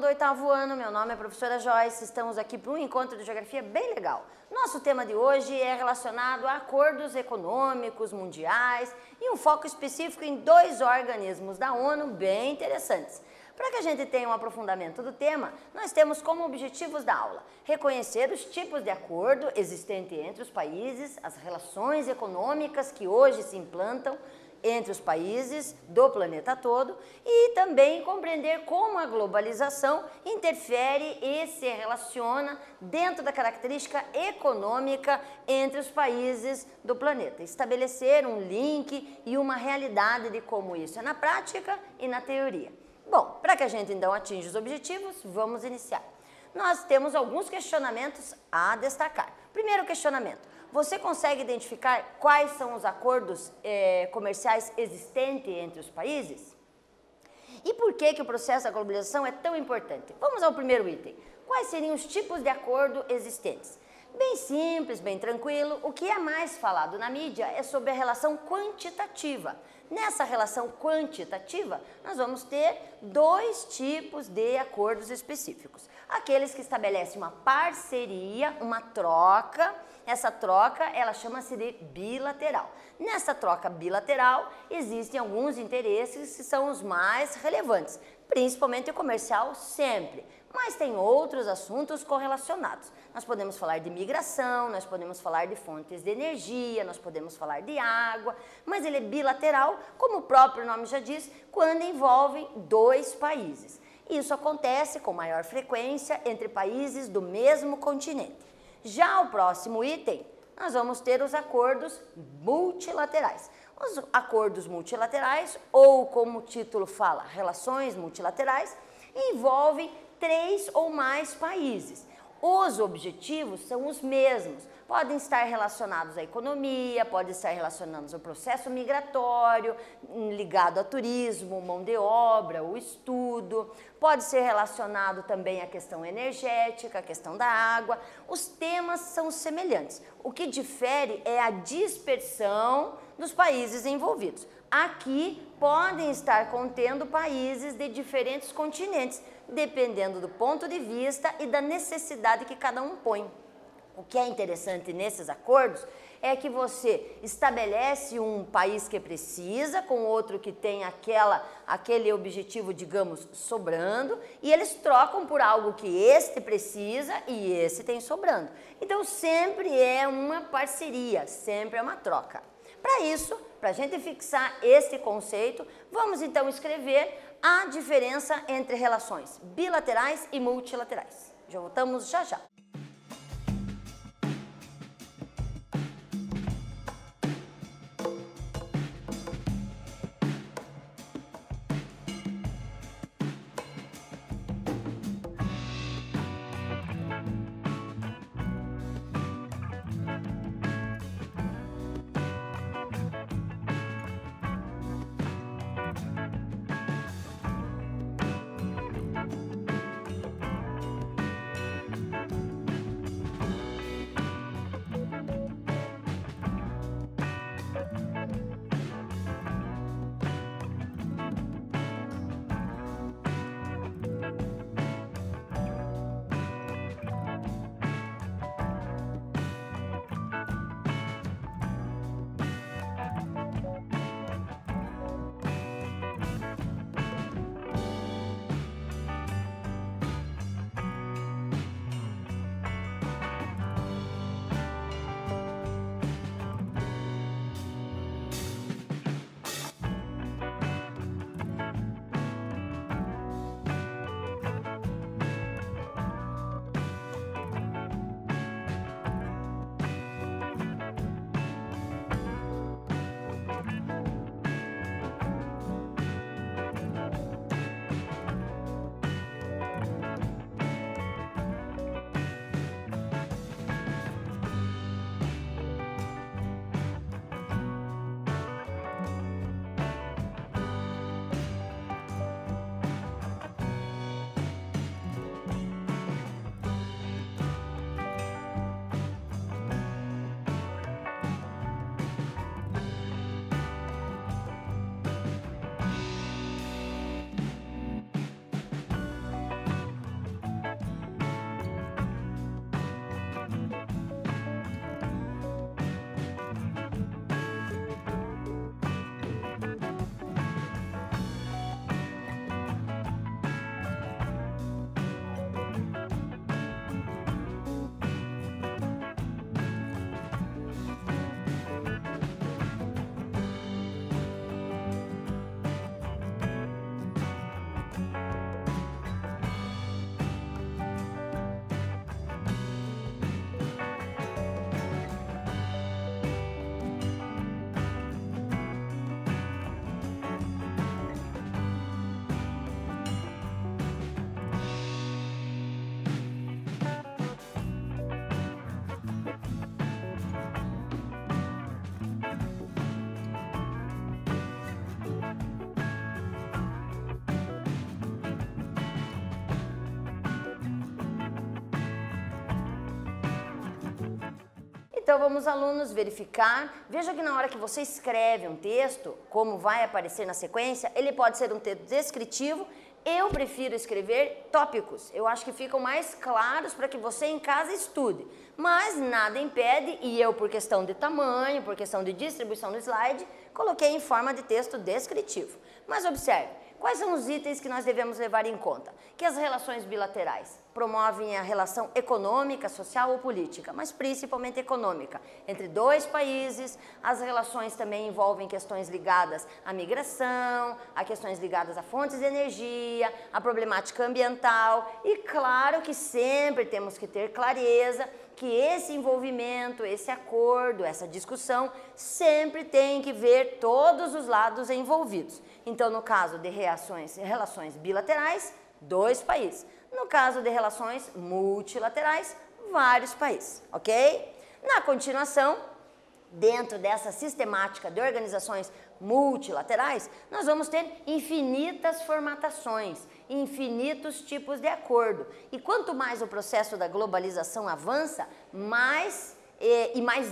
oitavo ano, meu nome é professora Joyce, estamos aqui para um encontro de geografia bem legal. Nosso tema de hoje é relacionado a acordos econômicos mundiais e um foco específico em dois organismos da ONU bem interessantes. Para que a gente tenha um aprofundamento do tema, nós temos como objetivos da aula reconhecer os tipos de acordo existente entre os países, as relações econômicas que hoje se implantam entre os países do planeta todo e também compreender como a globalização interfere e se relaciona dentro da característica econômica entre os países do planeta. Estabelecer um link e uma realidade de como isso é na prática e na teoria. Bom, para que a gente então atinja os objetivos, vamos iniciar. Nós temos alguns questionamentos a destacar. Primeiro questionamento: você consegue identificar quais são os acordos comerciais existentes entre os países? E por que o processo da globalização é tão importante? Vamos ao primeiro item. Quais seriam os tipos de acordo existentes? Bem simples, bem tranquilo, o que é mais falado na mídia é sobre a relação quantitativa. Nessa relação quantitativa, nós vamos ter dois tipos de acordos específicos. Aqueles que estabelecem uma parceria, uma troca. Essa troca, ela chama-se de bilateral. Nessa troca bilateral, existem alguns interesses que são os mais relevantes, principalmente o comercial sempre. Mas tem outros assuntos correlacionados. Nós podemos falar de migração, nós podemos falar de fontes de energia, nós podemos falar de água, mas ele é bilateral, como o próprio nome já diz, quando envolve dois países. Isso acontece com maior frequência entre países do mesmo continente. Já o próximo item, nós vamos ter os acordos multilaterais. Os acordos multilaterais, ou como o título fala, relações multilaterais, envolvem 3 ou mais países. Os objetivos são os mesmos, podem estar relacionados à economia, podem estar relacionados ao processo migratório, ligado a turismo, mão de obra, o estudo, pode ser relacionado também à questão energética, à questão da água. Os temas são semelhantes, o que difere é a dispersão dos países envolvidos. Aqui podem estar contendo países de diferentes continentes, dependendo do ponto de vista e da necessidade que cada um põe. O que é interessante nesses acordos é que você estabelece um país que precisa, com outro que tem aquele objetivo, digamos, sobrando, e eles trocam por algo que este precisa e esse tem sobrando. Então sempre é uma parceria, sempre é uma troca. Para isso, para a gente fixar esse conceito, vamos então escrever a diferença entre relações bilaterais e multilaterais. Já voltamos já já. Então vamos, alunos, verificar. Veja que na hora que você escreve um texto, como vai aparecer na sequência, ele pode ser um texto descritivo. Eu prefiro escrever tópicos, eu acho que ficam mais claros para que você em casa estude, mas nada impede, e eu por questão de tamanho, por questão de distribuição do slide, coloquei em forma de texto descritivo. Mas observe, quais são os itens que nós devemos levar em conta? Que as relações bilaterais promovem a relação econômica, social ou política, mas principalmente econômica, entre dois países. As relações também envolvem questões ligadas à migração, a questões ligadas a fontes de energia, a problemática ambiental e claro que sempre temos que ter clareza que esse envolvimento, esse acordo, essa discussão sempre tem que ver todos os lados envolvidos. Então, no caso de relações bilaterais, dois países. No caso de relações multilaterais, vários países, ok? Na continuação, dentro dessa sistemática de organizações multilaterais, nós vamos ter infinitas formatações, infinitos tipos de acordo. E quanto mais o processo da globalização avança, mais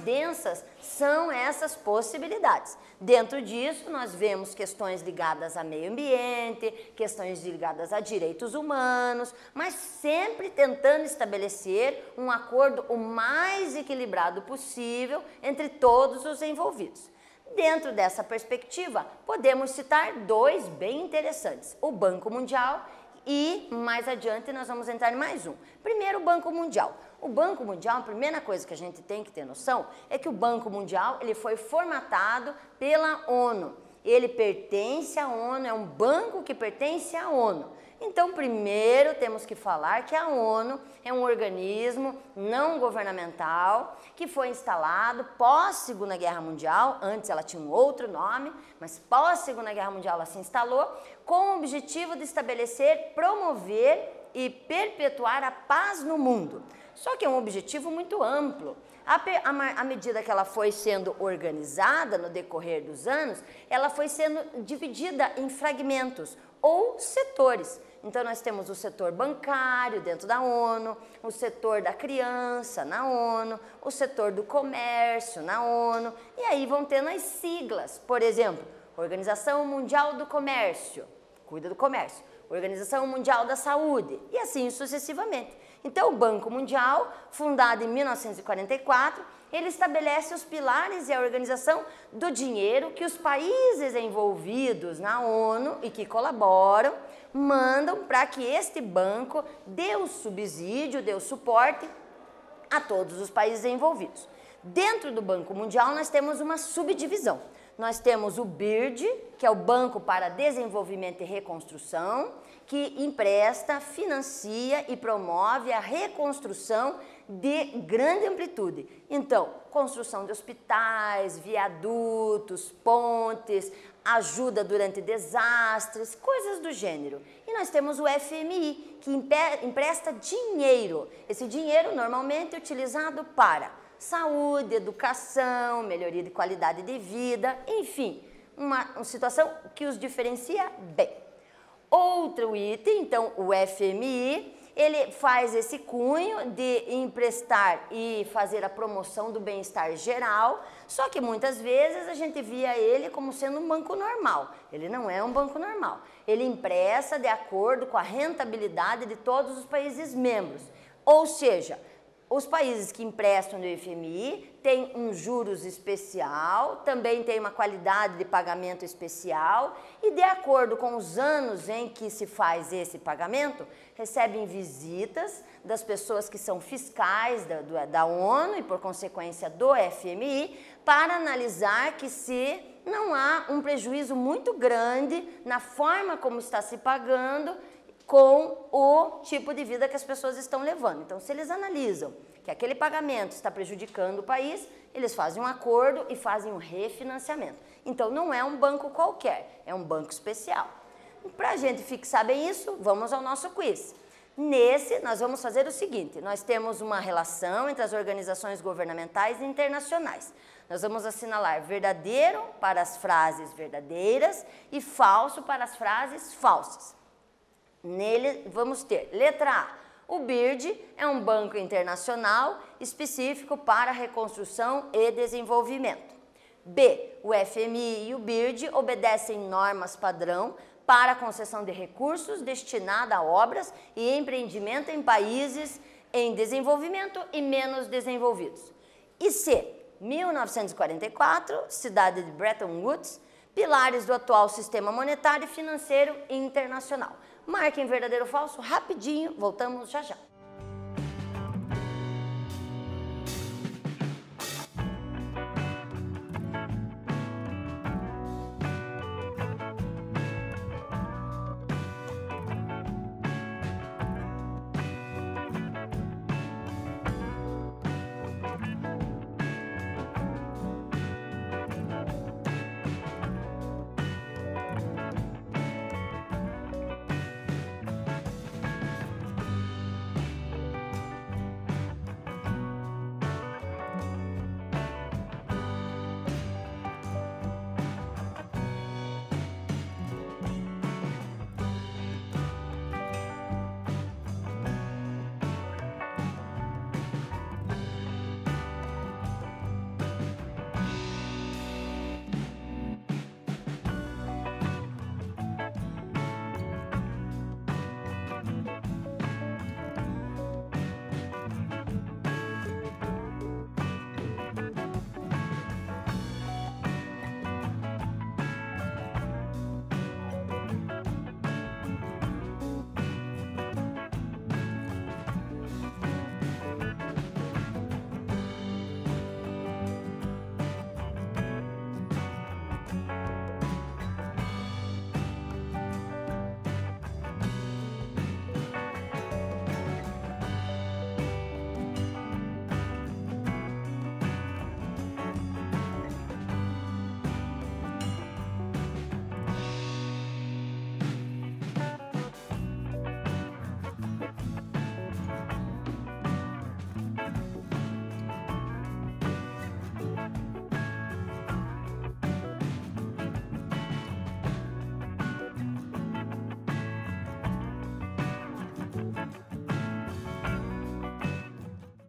densas são essas possibilidades. Dentro disso, nós vemos questões ligadas a meio ambiente, questões ligadas a direitos humanos, mas sempre tentando estabelecer um acordo o mais equilibrado possível entre todos os envolvidos. Dentro dessa perspectiva, podemos citar dois bem interessantes, o Banco Mundial e mais adiante nós vamos entrar em mais um. Primeiro, o Banco Mundial. O Banco Mundial, a primeira coisa que a gente tem que ter noção é que o Banco Mundial ele foi formatado pela ONU. Ele pertence à ONU, é um banco que pertence à ONU. Então, primeiro temos que falar que a ONU é um organismo não governamental que foi instalado pós-Segunda Guerra Mundial, antes ela tinha um outro nome, mas pós-Segunda Guerra Mundial ela se instalou com o objetivo de estabelecer, promover e perpetuar a paz no mundo. Só que é um objetivo muito amplo. À medida que ela foi sendo organizada no decorrer dos anos, ela foi sendo dividida em fragmentos ou setores. Então, nós temos o setor bancário dentro da ONU, o setor da criança na ONU, o setor do comércio na ONU, e aí vão tendo as siglas. Por exemplo, Organização Mundial do Comércio, cuida do comércio. Organização Mundial da Saúde, e assim sucessivamente. Então, o Banco Mundial, fundado em 1944, ele estabelece os pilares e a organização do dinheiro que os países envolvidos na ONU e que colaboram mandam para que este banco dê o subsídio, dê o suporte a todos os países envolvidos. Dentro do Banco Mundial, nós temos uma subdivisão. Nós temos o BIRD, que é o Banco para Desenvolvimento e Reconstrução, que empresta, financia e promove a reconstrução de grande amplitude. Então, construção de hospitais, viadutos, pontes, ajuda durante desastres, coisas do gênero. E nós temos o FMI, que empresta dinheiro. Esse dinheiro normalmente é utilizado para saúde, educação, melhoria de qualidade de vida, enfim, uma situação que os diferencia bem. Outro item, então, o FMI, ele faz esse cunho de emprestar e fazer a promoção do bem-estar geral, só que muitas vezes a gente via ele como sendo um banco normal. Ele não é um banco normal. Ele empresta de acordo com a rentabilidade de todos os países membros, ou seja, os países que emprestam no FMI têm um juros especial, também tem uma qualidade de pagamento especial e, de acordo com os anos em que se faz esse pagamento, recebem visitas das pessoas que são fiscais da ONU e, por consequência, do FMI, para analisar que se não há um prejuízo muito grande na forma como está se pagando com o tipo de vida que as pessoas estão levando. Então, se eles analisam que aquele pagamento está prejudicando o país, eles fazem um acordo e fazem um refinanciamento. Então, não é um banco qualquer, é um banco especial. Para a gente fixar bem isso, vamos ao nosso quiz. Nesse, nós vamos fazer o seguinte, nós temos uma relação entre as organizações governamentais e internacionais. Nós vamos assinalar verdadeiro para as frases verdadeiras e falso para as frases falsas. Nele, vamos ter letra A, O BIRD é um banco internacional específico para reconstrução e desenvolvimento. B. O FMI e o BIRD obedecem normas padrão para a concessão de recursos destinada a obras e empreendimento em países em desenvolvimento e menos desenvolvidos. E C. 1944, cidade de Bretton Woods, pilares do atual sistema monetário e financeiro internacional. Marquem verdadeiro ou falso rapidinho, voltamos já já.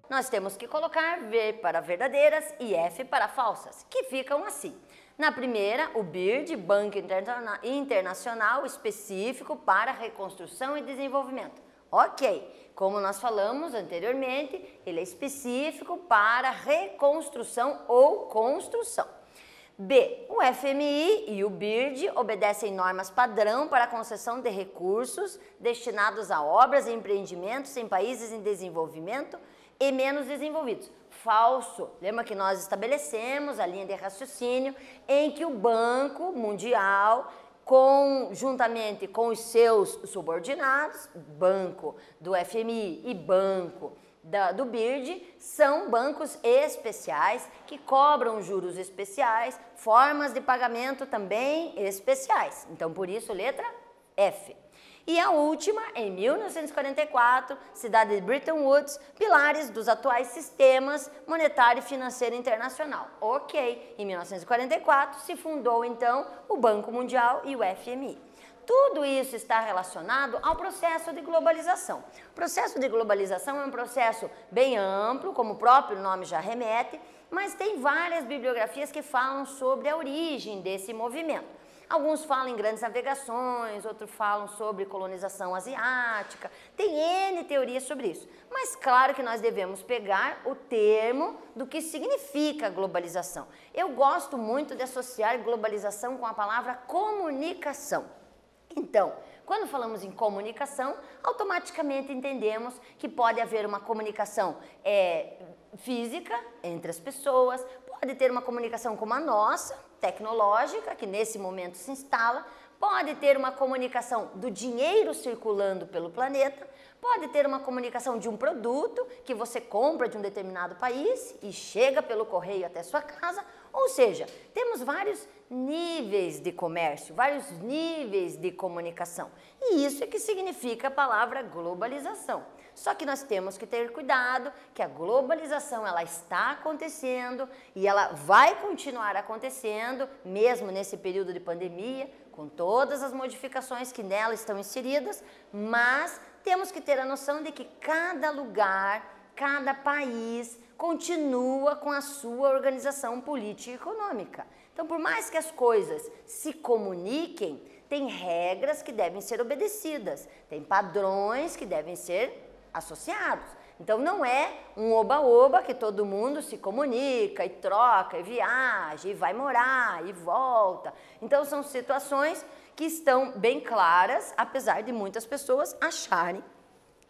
Nós temos que colocar V para verdadeiras e F para falsas, que ficam assim. Na primeira, o BIRD, Banco Internacional Específico para Reconstrução e Desenvolvimento. Ok, como nós falamos anteriormente, ele é específico para reconstrução ou construção. B. O FMI e o BIRD obedecem normas padrão para a concessão de recursos destinados a obras e empreendimentos em países em desenvolvimento e menos desenvolvidos. Falso. Lembra que nós estabelecemos a linha de raciocínio em que o Banco Mundial, juntamente com os seus subordinados, banco do FMI e banco do BIRD, são bancos especiais que cobram juros especiais, formas de pagamento também especiais. Então, por isso, letra F. E a última, em 1944, cidade de Bretton Woods, pilares dos atuais sistemas monetário e financeiro internacional. Ok, em 1944 se fundou então o Banco Mundial e o FMI. Tudo isso está relacionado ao processo de globalização. O processo de globalização é um processo bem amplo, como o próprio nome já remete, mas tem várias bibliografias que falam sobre a origem desse movimento. Alguns falam em grandes navegações, outros falam sobre colonização asiática, tem N teorias sobre isso. Mas claro que nós devemos pegar o termo do que significa globalização. Eu gosto muito de associar globalização com a palavra comunicação. Então, quando falamos em comunicação, automaticamente entendemos que pode haver uma comunicação física entre as pessoas, pode ter uma comunicação como a nossa, tecnológica, que nesse momento se instala, pode ter uma comunicação do dinheiro circulando pelo planeta, pode ter uma comunicação de um produto que você compra de um determinado país e chega pelo correio até sua casa, ou seja, temos vários níveis de comércio, vários níveis de comunicação. E isso é que significa a palavra globalização. Só que nós temos que ter cuidado que a globalização ela está acontecendo e ela vai continuar acontecendo, mesmo nesse período de pandemia, com todas as modificações que nela estão inseridas, mas temos que ter a noção de que cada lugar, cada país continua com a sua organização política e econômica. Então, por mais que as coisas se comuniquem, tem regras que devem ser obedecidas, tem padrões que devem ser associados. Então, não é um oba-oba que todo mundo se comunica e troca e viaja e vai morar e volta. Então, são situações que estão bem claras, apesar de muitas pessoas acharem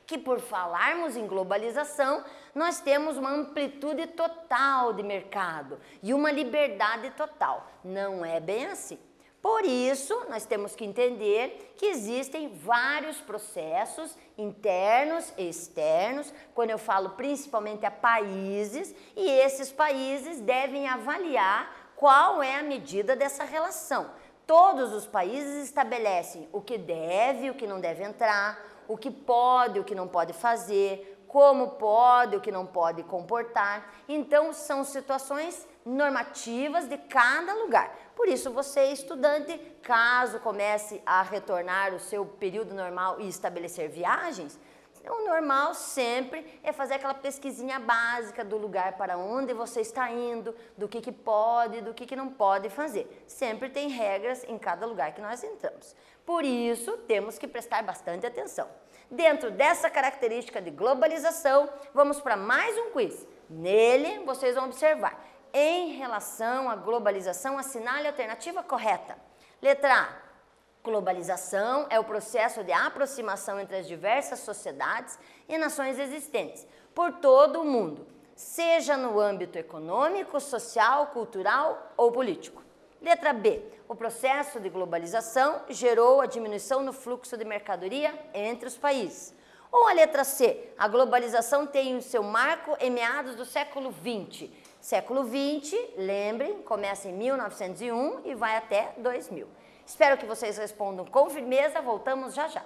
que por falarmos em globalização, nós temos uma amplitude total de mercado e uma liberdade total. Não é bem assim. Por isso, nós temos que entender que existem vários processos internos e externos, quando eu falo principalmente a países, e esses países devem avaliar qual é a medida dessa relação. Todos os países estabelecem o que deve e o que não deve entrar, o que pode e o que não pode fazer, como pode e o que não pode comportar. Então, são situações normativas de cada lugar. Por isso, você, estudante, caso comece a retornar o seu período normal e estabelecer viagens, o normal sempre é fazer aquela pesquisinha básica do lugar para onde você está indo, do que pode e do que não pode fazer. Sempre tem regras em cada lugar que nós entramos. Por isso, temos que prestar bastante atenção. Dentro dessa característica de globalização, vamos para mais um quiz. Nele, vocês vão observar. Em relação à globalização, assinale a alternativa correta. Letra A. Globalização é o processo de aproximação entre as diversas sociedades e nações existentes por todo o mundo, seja no âmbito econômico, social, cultural ou político. Letra B. O processo de globalização gerou a diminuição no fluxo de mercadoria entre os países. Ou a letra C. A globalização tem o seu marco em meados do século XX. Século XX, lembrem, começa em 1901 e vai até 2000. Espero que vocês respondam com firmeza, voltamos já já.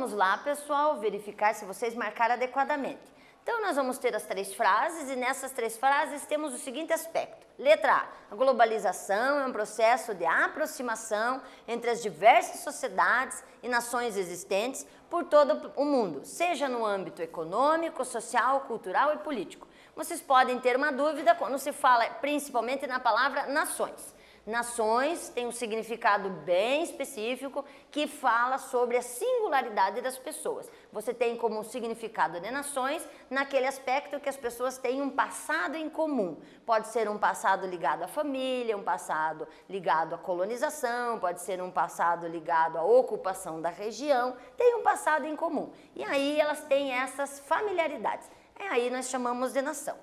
vamos lá, pessoal, verificar se vocês marcaram adequadamente. Então, nós vamos ter as 3 frases e nessas 3 frases temos o seguinte aspecto. Letra A. A globalização é um processo de aproximação entre as diversas sociedades e nações existentes por todo o mundo, seja no âmbito econômico, social, cultural e político. Vocês podem ter uma dúvida quando se fala principalmente na palavra nações. Nações tem um significado bem específico que fala sobre a singularidade das pessoas. Você tem como significado de nações naquele aspecto que as pessoas têm um passado em comum. Pode ser um passado ligado à família, um passado ligado à colonização, pode ser um passado ligado à ocupação da região, tem um passado em comum. E aí elas têm essas familiaridades. Aí nós chamamos de nação.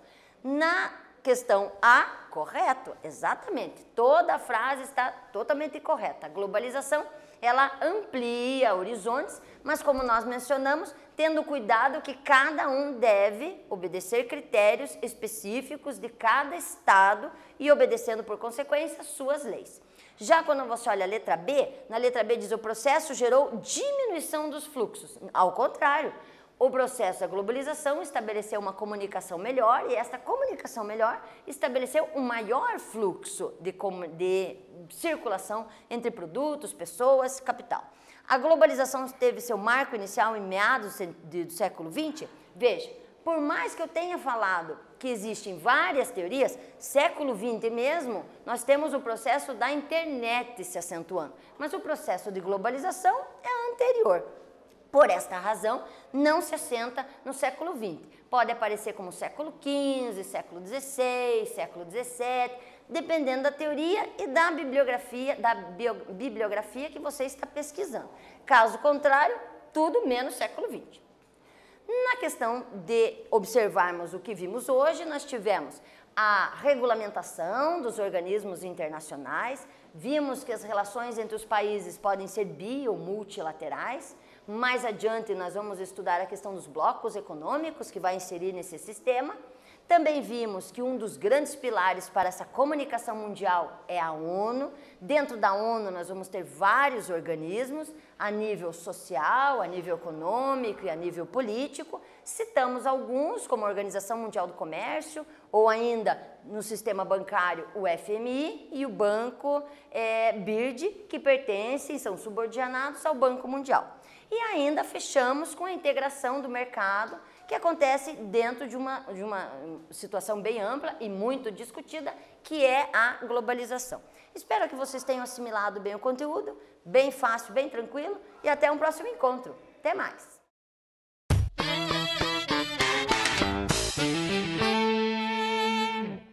Na questão A, correto, exatamente. Toda a frase está totalmente correta. A globalização, ela amplia horizontes, mas como nós mencionamos, tendo cuidado que cada um deve obedecer critérios específicos de cada estado e obedecendo, por consequência, suas leis. Já quando você olha a letra B, na letra B diz o processo gerou diminuição dos fluxos. Ao contrário, o processo da globalização estabeleceu uma comunicação melhor e essa comunicação melhor estabeleceu um maior fluxo de circulação entre produtos, pessoas, capital. A globalização teve seu marco inicial em meados do século XX. Veja, por mais que eu tenha falado que existem várias teorias, século XX mesmo, nós temos o processo da internet se acentuando, mas o processo de globalização é anterior. Por esta razão, não se assenta no século XX. Pode aparecer como século XV, século XVI, século XVII, dependendo da teoria e da bibliografia que você está pesquisando. Caso contrário, tudo menos século XX. Na questão de observarmos o que vimos hoje, nós tivemos a regulamentação dos organismos internacionais, vimos que as relações entre os países podem ser bi ou multilaterais. Mais adiante nós vamos estudar a questão dos blocos econômicos que vai inserir nesse sistema. Também vimos que um dos grandes pilares para essa comunicação mundial é a ONU. Dentro da ONU nós vamos ter vários organismos a nível social, a nível econômico e a nível político. Citamos alguns como a Organização Mundial do Comércio ou ainda no sistema bancário o FMI e o Banco BIRD, que pertencem, são subordinados ao Banco Mundial. E ainda fechamos com a integração do mercado, que acontece dentro de uma situação bem ampla e muito discutida, que é a globalização. Espero que vocês tenham assimilado bem o conteúdo, bem fácil, bem tranquilo, e até um próximo encontro. Até mais!